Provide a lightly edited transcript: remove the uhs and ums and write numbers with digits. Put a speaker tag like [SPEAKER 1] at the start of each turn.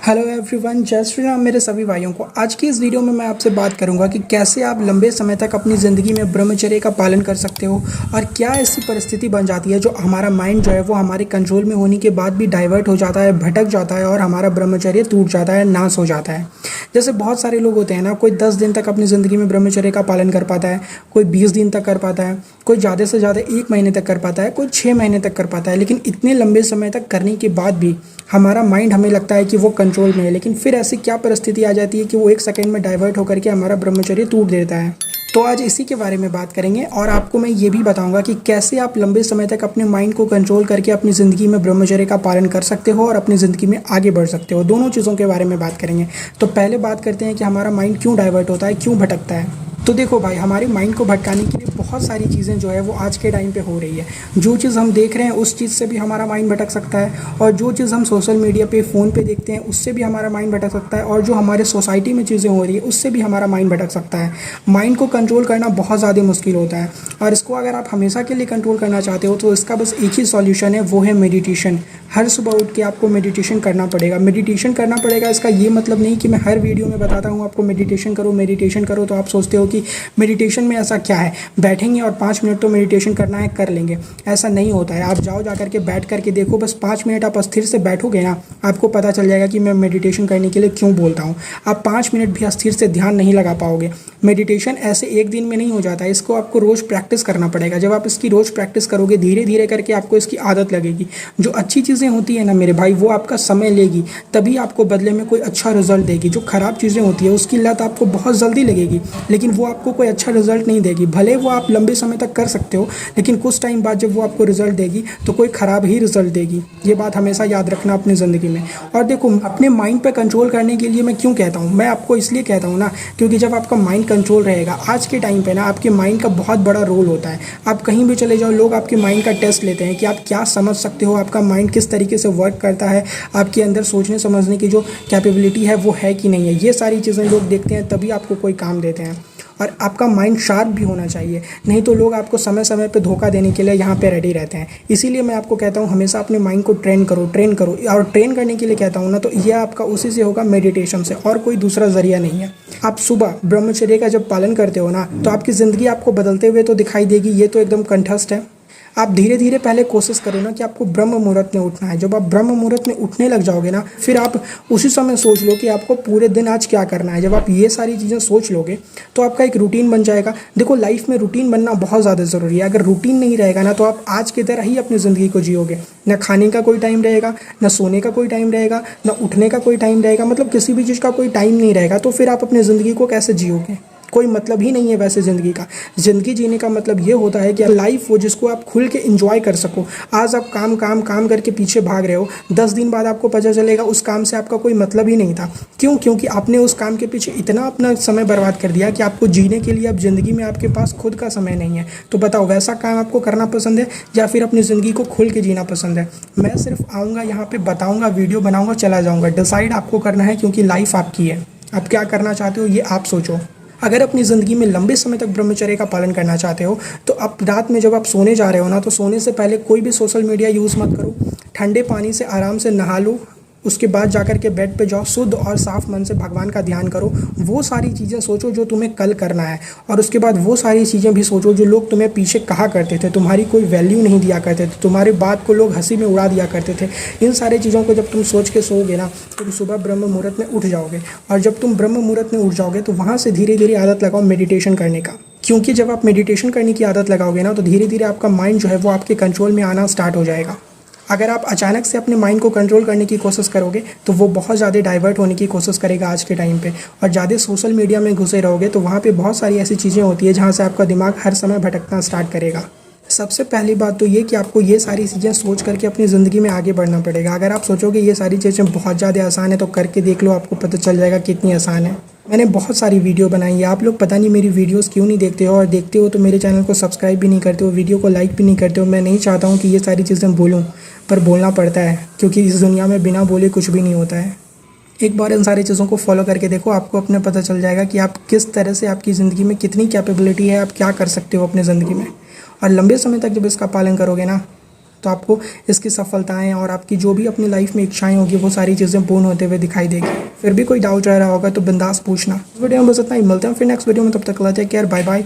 [SPEAKER 1] Hello everyone, जय श्री राम मेरे सभी भाइयों को। आज की इस वीडियो में मैं आपसे बात करूंगा कि कैसे आप लंबे समय तक अपनी ज़िंदगी में ब्रह्मचर्य का पालन कर सकते हो और क्या ऐसी परिस्थिति बन जाती है जो हमारा माइंड जो है वो हमारे कंट्रोल में होने के बाद भी डाइवर्ट हो जाता है, भटक जाता है और हमारा ब्रह्मचर्य टूट जाता है, नाश हो जाता है। जैसे बहुत सारे लोग होते हैं ना, कोई 10 दिन तक अपनी ज़िंदगी में ब्रह्मचर्य का पालन कर पाता है, कोई 20 दिन तक कर पाता है, कोई ज़्यादा से ज़्यादा 1 महीने तक कर पाता है, कोई 6 महीने तक कर पाता है। लेकिन इतने लंबे समय तक करने के बाद भी हमारा माइंड हमें लगता है कि वो कंट्रोल में है, लेकिन फिर ऐसी क्या परिस्थिति आ जाती है कि वो 1 सेकंड में डाइवर्ट होकर के हमारा ब्रह्मचर्य टूट देता है। तो आज इसी के बारे में बात करेंगे और आपको मैं ये भी बताऊंगा कि कैसे आप लंबे समय तक अपने माइंड को कंट्रोल करके अपनी ज़िंदगी में ब्रह्मचर्य का पालन कर सकते हो और अपनी ज़िंदगी में आगे बढ़ सकते हो। दोनों चीज़ों के बारे में बात करेंगे। तो पहले बात करते हैं कि हमारा माइंड क्यों डाइवर्ट होता है, क्यों भटकता है। तो देखो भाई, हमारे माइंड को भटकाने के लिए बहुत सारी चीज़ें जो है वो आज के टाइम पे हो रही है। जो चीज़ हम देख रहे हैं उस चीज़ से भी हमारा माइंड भटक सकता है, और जो चीज़ हम सोशल मीडिया पे फ़ोन पे देखते हैं उससे भी हमारा माइंड भटक सकता है, और जो हमारे सोसाइटी में चीज़ें हो रही है उससे भी हमारा माइंड भटक सकता है। माइंड को कंट्रोल करना बहुत ज़्यादा मुश्किल होता है, और इसको अगर आप हमेशा के लिए कंट्रोल करना चाहते हो तो इसका बस एक ही सॉल्यूशन है, वो है मेडिटेशन। हर सुबह उठ के आपको मेडिटेशन करना पड़ेगा। मेडिटेशन करना पड़ेगा, इसका ये मतलब नहीं कि मैं हर वीडियो में बताता हूँ आपको मेडिटेशन करो मेडिटेशन करो, तो आप सोचते हो कि मेडिटेशन में ऐसा क्या है, बैठेंगे और 5 मिनट तो मेडिटेशन करना है, कर लेंगे। ऐसा नहीं होता है। आप जाओ, जा करके बैठ करके देखो, बस 5 मिनट आप अस्थिर से बैठोगे ना, आपको पता चल जाएगा कि मैं मेडिटेशन करने के लिए क्यों बोलता हूँ। आप 5 मिनट भी अस्थिर से ध्यान नहीं लगा पाओगे। मेडिटेशन ऐसे एक दिन में नहीं हो जाता है, इसको आपको रोज़ प्रैक्टिस करना पड़ेगा। जब आप इसकी रोज़ प्रैक्टिस करोगे, धीरे धीरे करके आपको इसकी आदत लगेगी। जो अच्छी चीज़ें होती है ना मेरे भाई, वो आपका समय लेगी, तभी आपको बदले में कोई अच्छा रिजल्ट देगी। जो ख़राब चीज़ें होती है उसकी लत आपको बहुत जल्दी लगेगी, लेकिन वो आपको कोई अच्छा रिजल्ट नहीं देगी। भले वो आप लंबे समय तक कर सकते हो, लेकिन कुछ टाइम बाद जब वो आपको रिजल्ट देगी तो कोई ख़राब ही रिजल्ट देगी। ये बात हमेशा याद रखना अपनी ज़िंदगी में। और देखो, अपने माइंड पे कंट्रोल करने के लिए मैं क्यों कहता हूँ, मैं आपको इसलिए कहता हूँ ना, क्योंकि जब आपका माइंड कंट्रोल रहेगा, आज के टाइम पे ना आपके माइंड का बहुत बड़ा रोल होता है। आप कहीं भी चले जाओ, लोग आपके माइंड का टेस्ट लेते हैं कि आप क्या समझ सकते हो, आपका माइंड किस तरीके से वर्क करता है, आपके अंदर सोचने समझने की जो कैपेबिलिटी है वो है कि नहीं है। ये सारी चीज़ें लोग देखते हैं, तभी आपको कोई काम देते हैं। और आपका माइंड शार्प भी होना चाहिए, नहीं तो लोग आपको समय समय पे धोखा देने के लिए यहाँ पे रेडी रहते हैं। इसीलिए मैं आपको कहता हूँ हमेशा अपने माइंड को ट्रेन करो, ट्रेन करो। और ट्रेन करने के लिए कहता हूँ ना, तो ये आपका उसी से होगा, मेडिटेशन से, और कोई दूसरा जरिया नहीं है। आप सुबह ब्रह्मचर्य का जब पालन करते हो ना, तो आपकी ज़िंदगी आपको बदलते हुए तो दिखाई देगी, ये तो एकदम कंठस्थ है। आप धीरे धीरे पहले कोशिश करो ना कि आपको ब्रह्म मुहूर्त में उठना है। जब आप ब्रह्म मुहूर्त में उठने लग जाओगे ना, फिर आप उसी समय सोच लो कि आपको पूरे दिन आज क्या करना है। जब आप ये सारी चीज़ें सोच लोगे तो आपका एक रूटीन बन जाएगा। देखो, लाइफ में रूटीन बनना बहुत ज़्यादा ज़रूरी है। अगर रूटीन नहीं रहेगा ना, तो आप आज की तरह ही अपनी ज़िंदगी को जियोगे। ना खाने का कोई टाइम रहेगा, ना सोने का कोई टाइम रहेगा, ना उठने का कोई टाइम रहेगा, मतलब किसी भी चीज़ का कोई टाइम नहीं रहेगा। तो फिर आप अपनी ज़िंदगी को कैसे जियोगे? कोई मतलब ही नहीं है वैसे ज़िंदगी का। ज़िंदगी जीने का मतलब ये होता है कि लाइफ वो जिसको आप खुल के एंजॉय कर सको। आज आप काम काम काम करके पीछे भाग रहे हो, 10 दिन बाद आपको पता चलेगा उस काम से आपका कोई मतलब ही नहीं था। क्यों? क्योंकि आपने उस काम के पीछे इतना अपना समय बर्बाद कर दिया कि आपको जीने के लिए अब ज़िंदगी में आपके पास खुद का समय नहीं है। तो बताओ, वैसा काम आपको करना पसंद है या फिर अपनी ज़िंदगी को खुल के जीना पसंद है? मैं सिर्फ आऊँगा यहाँ पर, बताऊँगा, वीडियो बनाऊँगा, चला जाऊँगा। डिसाइड आपको करना है, क्योंकि लाइफ आपकी है। आप क्या करना चाहते हो ये आप सोचो। अगर अपनी ज़िंदगी में लंबे समय तक ब्रह्मचर्य का पालन करना चाहते हो, तो अब रात में जब आप सोने जा रहे हो ना, तो सोने से पहले कोई भी सोशल मीडिया यूज़ मत करो। ठंडे पानी से आराम से नहा लो, उसके बाद जाकर के बेड पे जाओ, शुद्ध और साफ मन से भगवान का ध्यान करो। वो सारी चीज़ें सोचो जो तुम्हें कल करना है, और उसके बाद वो सारी चीज़ें भी सोचो जो लोग तुम्हें पीछे कहा करते थे, तुम्हारी कोई वैल्यू नहीं दिया करते थे, तुम्हारे बात को लोग हंसी में उड़ा दिया करते थे। इन सारी चीज़ों को जब तुम सोच के सोओगे ना, तो तुम सुबह ब्रह्म मुहूर्त में उठ जाओगे। और जब तुम ब्रह्म मुहूर्त में उठ जाओगे तो वहाँ से धीरे धीरे आदत लगाओ मेडिटेशन करने का। क्योंकि जब आप मेडिटेशन करने की आदत लगाओगे ना, तो धीरे धीरे आपका माइंड जो है वो आपके कंट्रोल में आना स्टार्ट हो जाएगा। अगर आप अचानक से अपने माइंड को कंट्रोल करने की कोशिश करोगे तो वो बहुत ज़्यादा डाइवर्ट होने की कोशिश करेगा आज के टाइम पे। और ज़्यादा सोशल मीडिया में घुसे रहोगे तो वहाँ पे बहुत सारी ऐसी चीज़ें होती है जहाँ से आपका दिमाग हर समय भटकना स्टार्ट करेगा। सबसे पहली बात तो ये कि आपको ये सारी चीज़ें सोच करके अपनी ज़िंदगी में आगे बढ़ना पड़ेगा। अगर आप सोचोगे ये सारी चीज़ें बहुत ज़्यादा आसान है, तो करके देख लो, आपको पता चल जाएगा कितनी आसान है। मैंने बहुत सारी वीडियो बनाई है, आप लोग पता नहीं मेरी वीडियोस क्यों नहीं देखते हो, और देखते हो तो मेरे चैनल को सब्सक्राइब भी नहीं करते हो, वीडियो को लाइक भी नहीं करते हो। मैं नहीं चाहता हूँ कि ये सारी चीज़ें बोलूँ, पर बोलना पड़ता है, क्योंकि इस दुनिया में बिना बोले कुछ भी नहीं होता है। एक बार इन सारी चीज़ों को फॉलो करके देखो, आपको अपने पता चल जाएगा कि आप किस तरह से, आपकी ज़िंदगी में कितनी कैपेबिलिटी है, आप क्या कर सकते हो अपनी ज़िंदगी में। और लंबे समय तक जब इसका पालन करोगे ना, तो आपको इसकी सफलताएं और आपकी जो भी अपनी लाइफ में इच्छाएं होगी वो सारी चीज़ें पूर्ण होते हुए दिखाई देगी। फिर भी कोई डाउट रह रहा होगा तो बिंदास पूछना। इस वीडियो में बस इतना ही, मिलते हैं फिर नेक्स्ट वीडियो में, तब तक के लिए टेक केयर, बाय बाय।